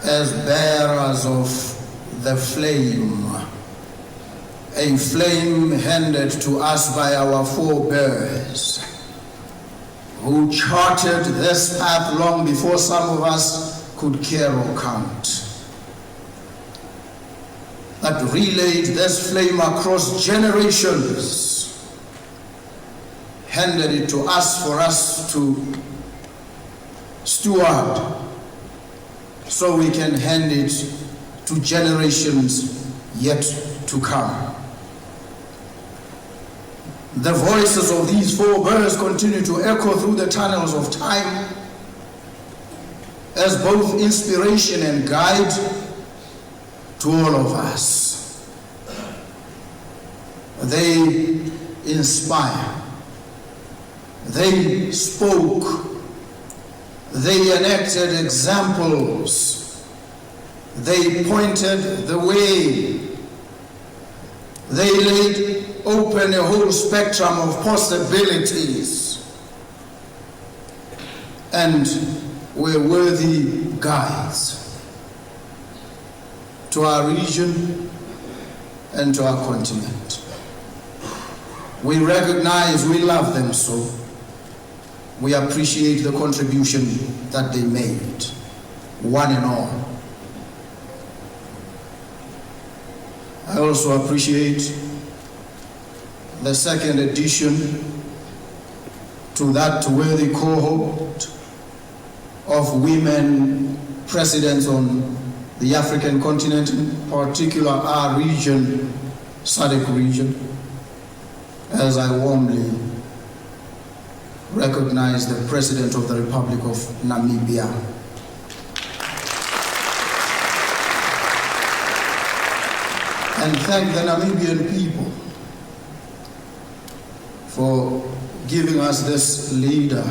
as bearers of the flame, a flame handed to us by our forebears, who charted this path long before some of us could care or count, that relayed this flame across generations, handed it to us for us to steward, so we can hand it to generations yet to come. The voices of these forebears continue to echo through the tunnels of time as both inspiration and guide to all of us. They inspire, they spoke, they enacted examples, they pointed the way, they laid open a whole spectrum of possibilities, and were worthy guides to our region and to our continent. We recognize, we love them so. We appreciate the contribution that they made, one and all. I also appreciate the second addition to that worthy cohort of women presidents on the African continent, in particular our region, SADC region, as I warmly recognize the President of the Republic of Namibia. And thank the Namibian people for giving us this leader.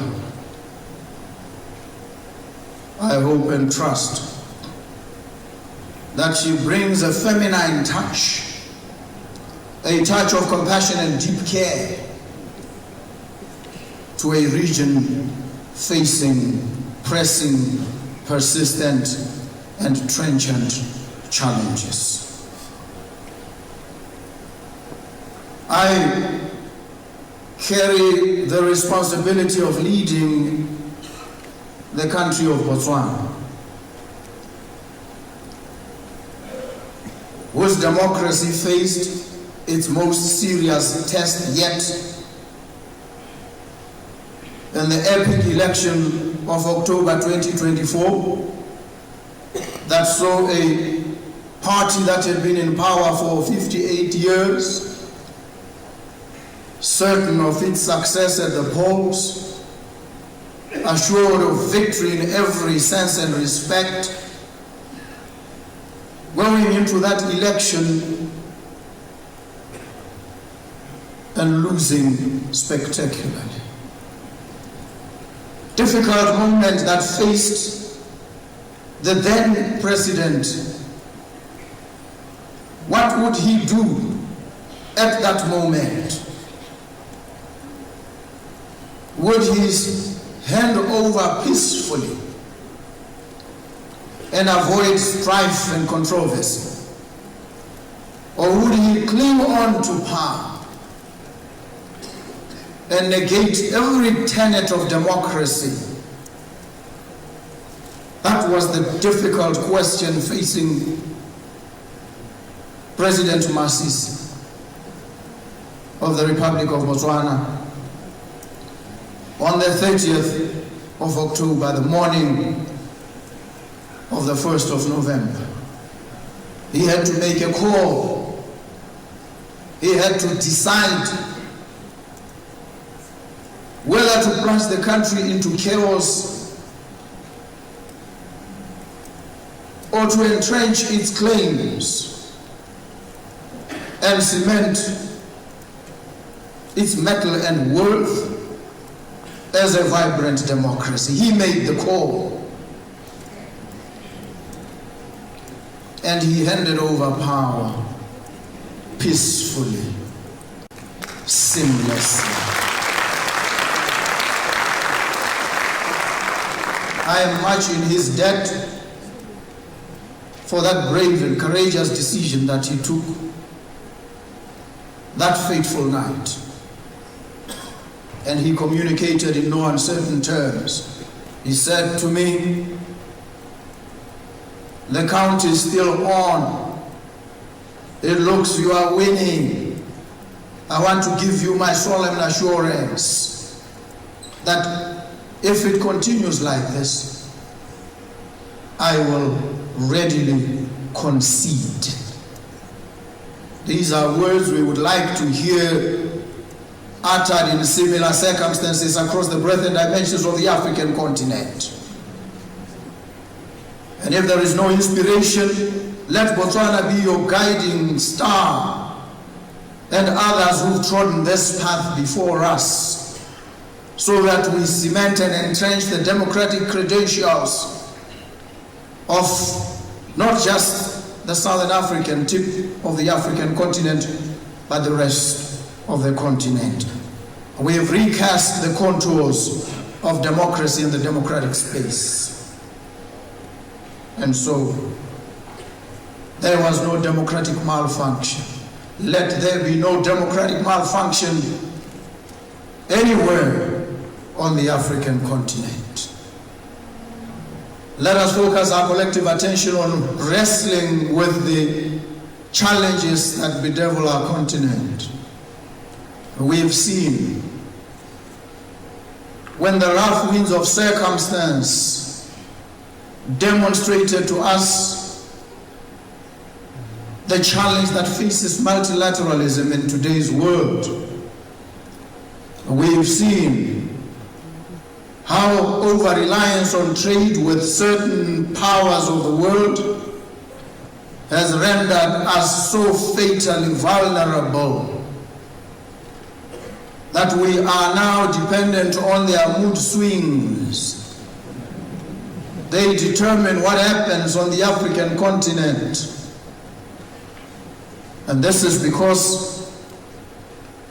I hope and trust that she brings a feminine touch, a touch of compassion and deep care to a region facing pressing, persistent, and trenchant challenges. I carry the responsibility of leading the country of Botswana, whose democracy faced its most serious test yet in the epic election of October 2024 that saw a party that had been in power for 58 years, certain of its success at the polls, assured of victory in every sense and respect, going into that election and losing spectacularly. Difficult moment that faced the then president. What would he do at that moment? Would he hand over peacefully and avoid strife and controversy? Or would he cling on to power and negate every tenet of democracy? That was the difficult question facing President Masisi of the Republic of Botswana on the 30th of October, the morning of the 1st of November. He had to make a call. He had to decide whether to plunge the country into chaos or to entrench its claims and cement its mettle and worth as a vibrant democracy. He made the call, and he handed over power peacefully, seamlessly. I am much in his debt for that brave and courageous decision that he took that fateful night. And he communicated in no uncertain terms. He said to me, "The count is still on. It looks you are winning. I want to give you my solemn assurance that if it continues like this, I will readily concede." These are words we would like to hear uttered in similar circumstances across the breadth and dimensions of the African continent. And if there is no inspiration, let Botswana be your guiding star, and others who've trodden this path before us, so that we cement and entrench the democratic credentials of not just the Southern African tip of the African continent, but the rest of the continent. We have recast the contours of democracy in the democratic space. And so, there was no democratic malfunction. Let there be no democratic malfunction anywhere on the African continent. Let us focus our collective attention on wrestling with the challenges that bedevil our continent. We've seen when the rough winds of circumstance demonstrated to us the challenge that faces multilateralism in today's world. We've seen how over-reliance on trade with certain powers of the world has rendered us so fatally vulnerable that we are now dependent on their mood swings. They determine what happens on the African continent. And this is because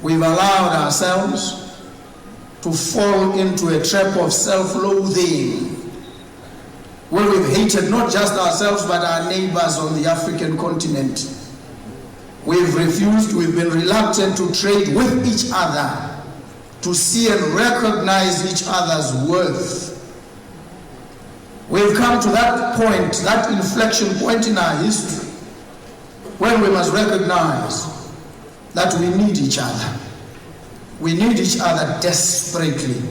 we've allowed ourselves to fall into a trap of self-loathing, where we've hated not just ourselves but our neighbors on the African continent. We've refused, we've been reluctant to trade with each other, to see and recognize each other's worth. We've come to that point, that inflection point in our history, when we must recognize that we need each other. We need each other desperately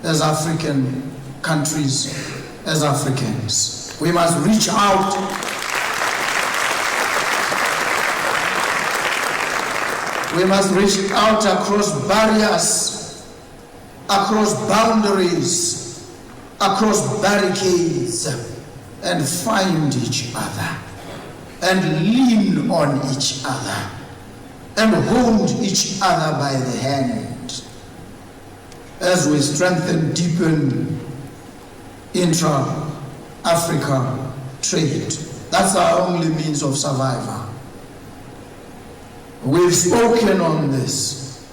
as African countries, as Africans. We must reach out across barriers, across boundaries, across barricades, and find each other, and lean on each other, and hold each other by the hand as we strengthen, deepen intra-Africa trade. That's our only means of survival. We've spoken on this.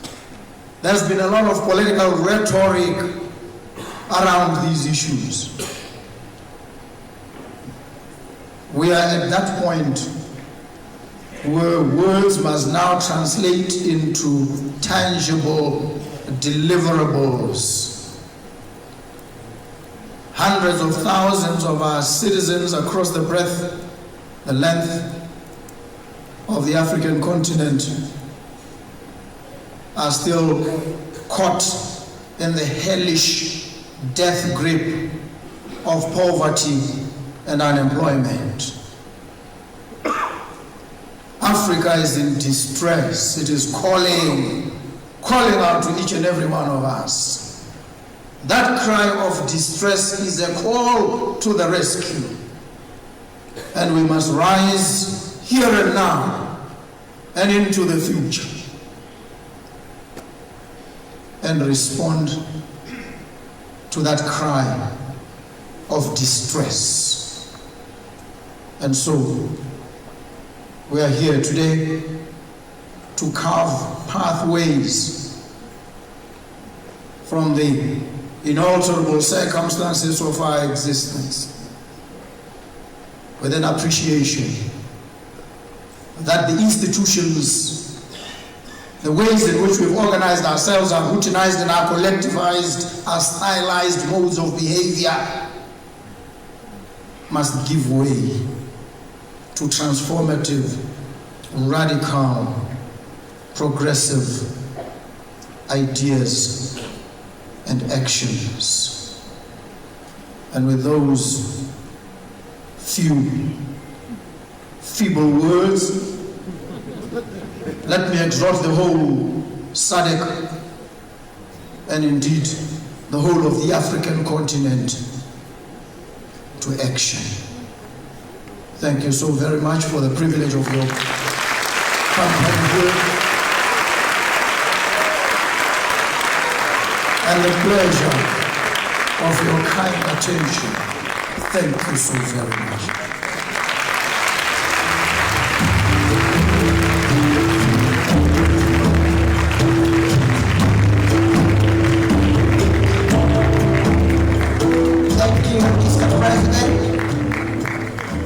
There's been a lot of political rhetoric around these issues. We are at that point where words must now translate into tangible deliverables. Hundreds of thousands of our citizens across the breadth, the length of the African continent are still caught in the hellish death grip of poverty and unemployment. Africa is in distress. It is calling out to each and every one of us. That cry of distress is a call to the rescue. And we must rise here and now and into the future and respond to that cry of distress. And so we are here today to carve pathways from the inalterable circumstances of our existence. with an appreciation that the institutions, the ways in which we've organized ourselves, are routinized and are collectivized, are stylized modes of behavior, must give way to transformative, radical, progressive ideas and actions. And with those few feeble words, let me exhort the whole SADC and indeed the whole of the African continent to action. Thank you so very much for the privilege of your company here and the pleasure of your kind attention. Thank you so very much.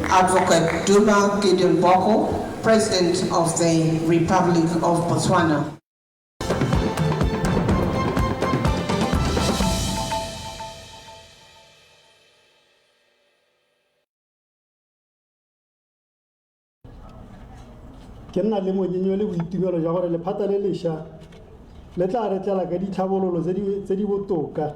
Advocate Duma Gide Boko, President of the Republic of Botswana. Ke nna le monyenyeo le boitumelo ja gore lephata le lešwa le tla re tlela ka ditlhabololo tse di botoka